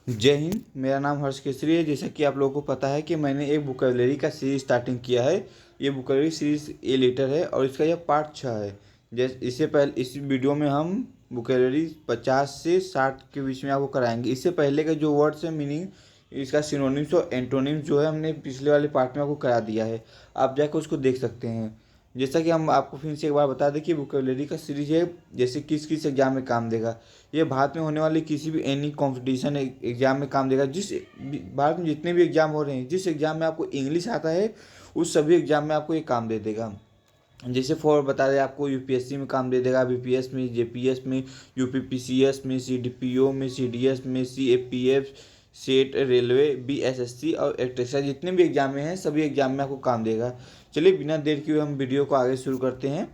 जय हिंद। मेरा नाम हर्ष केसरी है। जैसा कि आप लोगों को पता है कि मैंने एक वोकैबुलरी का सीरीज स्टार्टिंग किया है। ये वोकैबुलरी सीरीज ए लेटर है और इसका यह पार्ट 6 है। जैसे इससे पहले इस वीडियो में हम वोकैबुलरी 50 से 60 के बीच में आपको कराएंगे। इससे पहले के जो वर्ड्स है मीनिंग, इसका सिनोनिम्स और एंटोनिम्स जो है हमने पिछले वाले पार्ट में आपको करा दिया है। आप जाकर उसको देख सकते हैं। जैसा कि हम आपको फिर से एक बार बता दें कि वोकैबुलरी का सीरीज है, जैसे किस किस एग्जाम में काम देगा। ये भारत में होने वाले किसी भी एनी कंपटीशन एग्जाम में काम देगा। जिस भारत में जितने भी एग्जाम हो रहे हैं, जिस एग्जाम में आपको इंग्लिश आता है उस सभी एग्जाम में आपको ये काम दे देगा। जैसे फॉर बता दें, आपको यूपीएससी में काम दे देगा, बीपीएस में, जेपीएस में, यूपीपीसीएस में, सीडीपीओ में, सीडीएस में, सीएपीएफ, सेट, रेलवे, बीएसएससी और एक्सेट्रा जितने भी एग्जाम में हैं सभी एग्जाम में आपको काम देगा। चलिए बिना देर किए हम वीडियो को आगे शुरू करते हैं।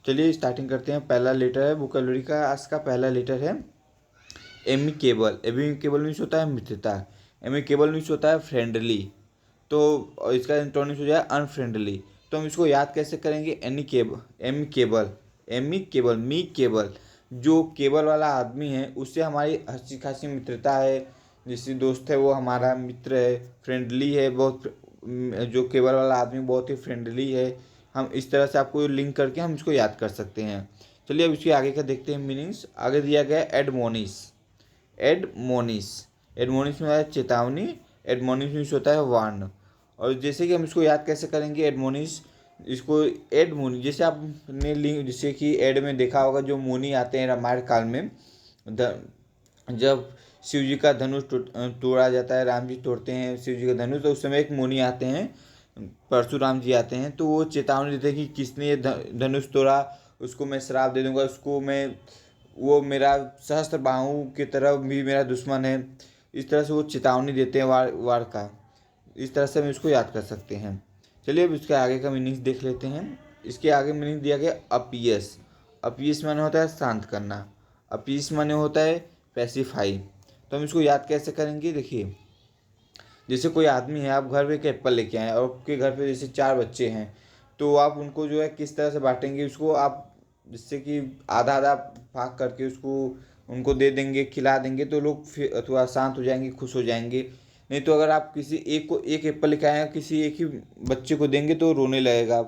चलिए स्टार्टिंग करते हैं। पहला लेटर है वोकैबुलरी का, आज का पहला लेटर है एमिकेबल। एमिकेबल मीन्स होता है मित्रता। एमिकेबल मीन्स होता है फ्रेंडली। तो और इसका एंटोनिम्स हो जाए अनफ्रेंडली। तो हम इसको याद कैसे करेंगे? एमिकेबल, एमिकेबल, मी केबल। जो केबल वाला आदमी है उससे हमारी अच्छी खासी मित्रता है। जिससे दोस्त है वो हमारा मित्र है, फ्रेंडली है बहुत। जो केबल वाला आदमी बहुत ही फ्रेंडली है। हम इस तरह से आपको लिंक करके हम इसको याद कर सकते हैं। चलिए अब इसके आगे का देखते हैं मीनिंग्स। आगे दिया गया है एडमोनिश। एडमोनिश, एडमोनिश में होता है चेतावनी। एडमोनिश मीन्स होता है वार्न। और जैसे कि हम इसको याद कैसे करेंगे एडमोनिश, इसको एडमोनी, जैसे आपने लिंग, जैसे कि एड में देखा होगा जो मुनि आते हैं रामायण काल में, जब शिव जी का धनुष तोड़ा जाता है, राम जी तोड़ते हैं शिव जी का धनुष, तो उस समय एक मुनि आते हैं, परशुराम जी आते हैं, तो वो चेतावनी देते हैं कि किसने ये धनुष तोड़ा उसको मैं श्राप दे दूंगा, उसको मैं, वो मेरा सहस्त्र बाहु की तरह भी मेरा दुश्मन है। इस तरह से वो चेतावनी देते हैं वार वार का। इस तरह से हम इसको याद कर सकते हैं। चलिए अब इसके आगे का मीनिंग देख लेते हैं। इसके आगे मीनिंग दिया गया अपीयस। अपीयस माने होता है शांत करना। अपीस माने होता है पैसिफाई। तो हम इसको याद कैसे करेंगे? देखिए, जैसे कोई आदमी है, आप घर पे एक एप्पल लेके आए और आपके घर पे जैसे 4 बच्चे हैं, तो आप उनको जो है किस तरह से बांटेंगे उसको आप, जिससे कि आधा आधा भाग करके उसको उनको दे देंगे, खिला देंगे, तो लोग फिर थोड़ा शांत हो जाएंगे, खुश हो जाएंगे। नहीं तो अगर आप किसी एक को एक एप्पल लेके आए हैं, किसी एक ही बच्चे को देंगे तो रोने लगेगा।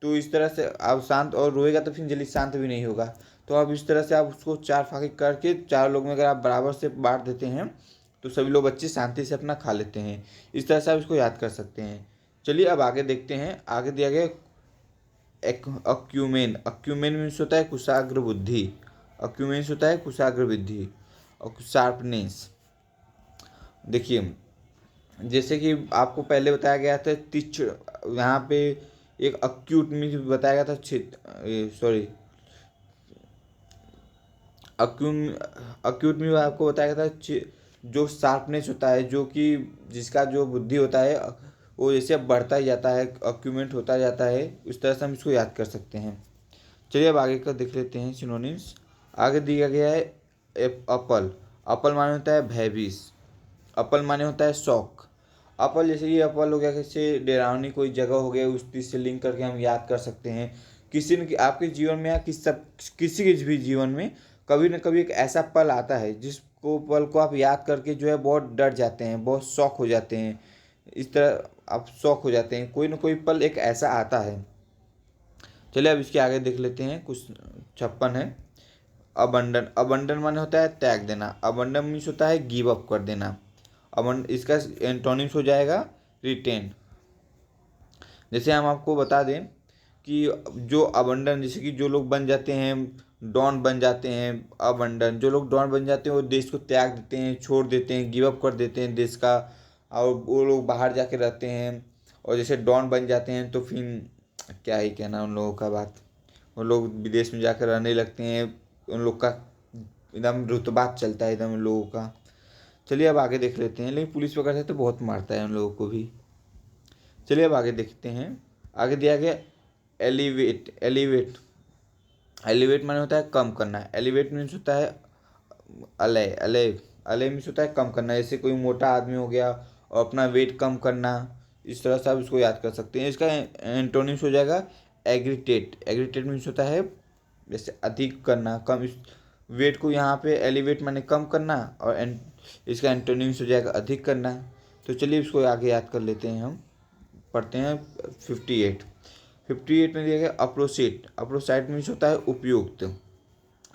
तो इस तरह से आप शांत, और रोएगा तो फिर जल्दी शांत भी नहीं होगा। तो आप इस तरह से आप उसको 4 फाके करके 4 लोग में अगर आप बराबर से बांट देते हैं तो सभी लोग बच्चे शांति से अपना खा लेते हैं। इस तरह से आप इसको याद कर सकते हैं। चलिए अब आगे देखते हैं। आगे दिया गया अक्यूमेन। अक्यूमेन मीन्स होता है कुशाग्र बुद्धि। अक्यूमेंस होता है कुशाग्र बुद्धि और शार्पनेस। देखिए, जैसे कि आपको पहले बताया गया था तीक्ष्ण, यहाँ पे एक अक्यूट मीन्स बताया गया था, सॉरी, अक्यूम अक्यूट में आपको बताया गया था जो शार्पनेस होता है, जो कि जिसका जो बुद्धि होता है वो जैसे बढ़ता ही जाता है, अक्यूमेंट होता जाता है। उस तरह से हम इसको याद कर सकते हैं। चलिए अब आगे का देख लेते हैं सिनोनिम्स। आगे दिया गया है अपल। अपल माने होता है भयभीत। अपल माने होता है शौक। अपल, जैसे ये अपल हो गया, जैसे डरावनी कोई जगह हो गया, उस चीज़ से लिंक करके हम याद कर सकते हैं। किसी न आपके जीवन में या किसी के भी जीवन में कभी न कभी एक ऐसा पल आता है जिसको पल को आप याद करके जो है बहुत डर जाते हैं, बहुत शौक हो जाते हैं। इस तरह आप शौक हो जाते हैं, कोई ना कोई पल एक ऐसा आता है। चलिए अब इसके आगे देख लेते हैं। कुछ 56 है अबंडन। अबंडन माने होता है त्याग देना। अबंडन मीन्स होता है गिव अप कर देना। अबंड, इसका एंटोनिम्स हो जाएगा रिटेन। जैसे हम आपको बता दें कि जो अबंडन, जैसे कि जो लोग बन जाते हैं डॉन बन जाते हैं, अबंडन, जो लोग डॉन बन जाते हैं वो देश को त्याग देते हैं, छोड़ देते हैं, गिव अप कर देते हैं देश का, और वो लोग बाहर जाके रहते हैं। और जैसे डॉन बन जाते हैं तो फिर क्या ही कहना उन लोगों का बात, वो लोग विदेश में जाकर रहने लगते हैं। उन लोग का एकदम रुतबा चलता है एकदम उन लोगों का। चलिए अब आगे देख लेते हैं। लेकिन पुलिस पकड़ता है तो बहुत मारता है उन लोगों को भी। चलिए अब आगे देखते हैं। आगे दिया गया एलिवेट। एलिवेट, एलिवेट माने होता है कम करना। एलिवेट मीन्स होता है अलय। अलय, अलय मीन्स होता है कम करना। जैसे कोई मोटा आदमी हो गया और अपना वेट कम करना। इस तरह से आप इसको याद कर सकते हैं। इसका एंटोनिम्स हो जाएगा एग्रीटेट। एग्रीटेट मीन्स होता है जैसे अधिक करना, कम, इस वेट को यहाँ पे एलिवेट माने कम करना, और इसका एंटोनिम्स हो जाएगा अधिक करना। तो चलिए इसको आगे याद कर लेते हैं हम। पढ़ते हैं 58। 58 में दिया गया अप्रोसिट। अप्रोसाइट मीन्स होता है उपयुक्त।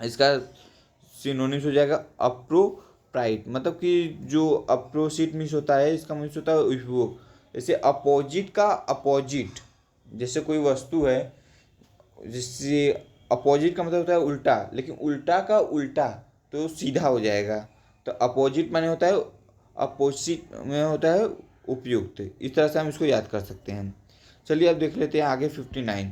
इसका सिनोनिम्स हो जाएगा अप्रोप्राइट, मतलब कि जो अप्रोसिट मीन्स होता है, इसका मीन्स होता है उपयुक्त। जैसे अपोजिट का अपोजिट, जैसे कोई वस्तु है, जिससे अपोजिट का मतलब होता है उल्टा, लेकिन उल्टा का उल्टा तो सीधा हो जाएगा। तो अपोजिट माने होता है, अपोजिट में होता है उपयुक्त। इस तरह से हम इसको याद कर सकते हैं। चलिए अब देख लेते हैं आगे 59।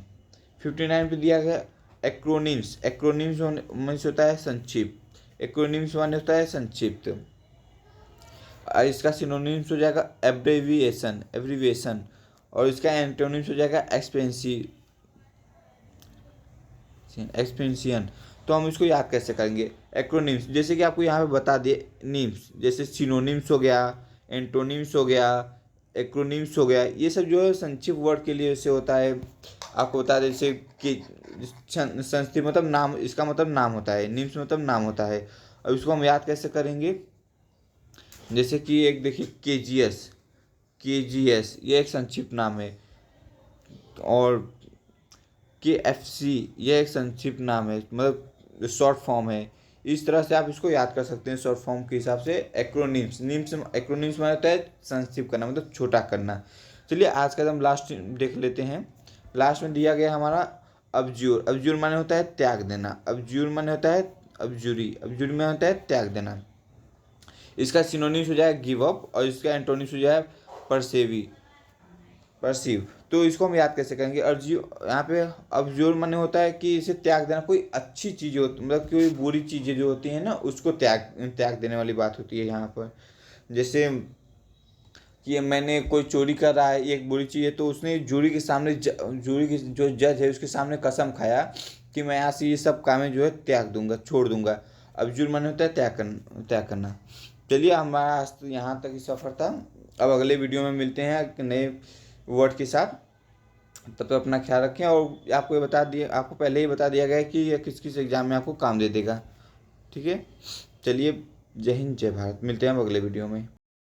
59 पे दिया गया एक्रोनिम्स। एक्रोनिम्स मीन्स होता है संक्षिप्त। एक्रोनिम्स माने होता है संक्षिप्त। इसका सिनोनिम्स हो जाएगा एब्रेविएशन, एब्रीविएशन, और इसका एंटोनिम्स हो जाएगा एक्सपेंसियन। तो हम इसको याद कैसे करेंगे? एक्रोनिम्स, जैसे कि आपको यहाँ पे बता दिए निम्स, जैसे सिनोनिम्स हो गया, एंटोनिम्स हो गया, एक्रोनिम्स हो गया, ये सब जो है संक्षिप्त वर्ड के लिए से होता है। आपको बता दें जैसे कि संक्षिप्त मतलब नाम, इसका मतलब नाम होता है, निम्स मतलब नाम होता है। अब इसको हम याद कैसे करेंगे? जैसे कि एक देखिए केजीएस, केजीएस ये एक संक्षिप्त नाम है, और KFC यह एक संक्षिप्त नाम है, मतलब शॉर्ट फॉर्म है। इस तरह से आप इसको याद कर सकते हैं शॉर्ट फॉर्म के हिसाब से। एक्रोनिम्स, निम्स, एक्रोनिम्स में होता है संक्षिप्त करना, मतलब छोटा करना। चलिए आज का हम लास्ट देख लेते हैं। लास्ट में दिया गया हमारा अब्ज्यूर। अब्ज्यूर माने होता है त्याग देना। अब्ज्यूर माने होता है अब्जूरी। अब्जूरी में होता है त्याग देना। इसका सिनोनिम्स हो जाए गिव अप, और इसका एंटोनिम्स हो जाए परसेवी, परसीव। तो इसको हम याद कैसे करेंगे? अर्ज्यू, यहाँ पे अब्जोर माने होता है कि इसे त्याग देना, कोई अच्छी चीज़ हो, मतलब कोई बुरी चीज़ें जो होती हैं ना, उसको त्याग देने वाली बात होती है यहाँ पर। जैसे कि मैंने कोई चोरी कर रहा है, ये एक बुरी चीज़ है, तो उसने जूरी के सामने जूरी की जो जज है उसके सामने कसम खाया कि मैं यहाँ से ये सब कामें जो है त्याग दूंगा, छोड़ दूंगा। अब्जूर माने होता है त्याग करना। चलिए हमारा आज तो यहाँ तक ही सफ़र था। अब अगले वीडियो में मिलते हैं एक नए वर्ड के साथ। तब तक अपना ख्याल रखें, और आपको ये बता दिया, आपको पहले ही बता दिया गया है कि यह किस किस एग्ज़ाम में आपको काम दे देगा। ठीक है, चलिए, जय हिंद जय भारत। मिलते हैं हम अगले वीडियो में।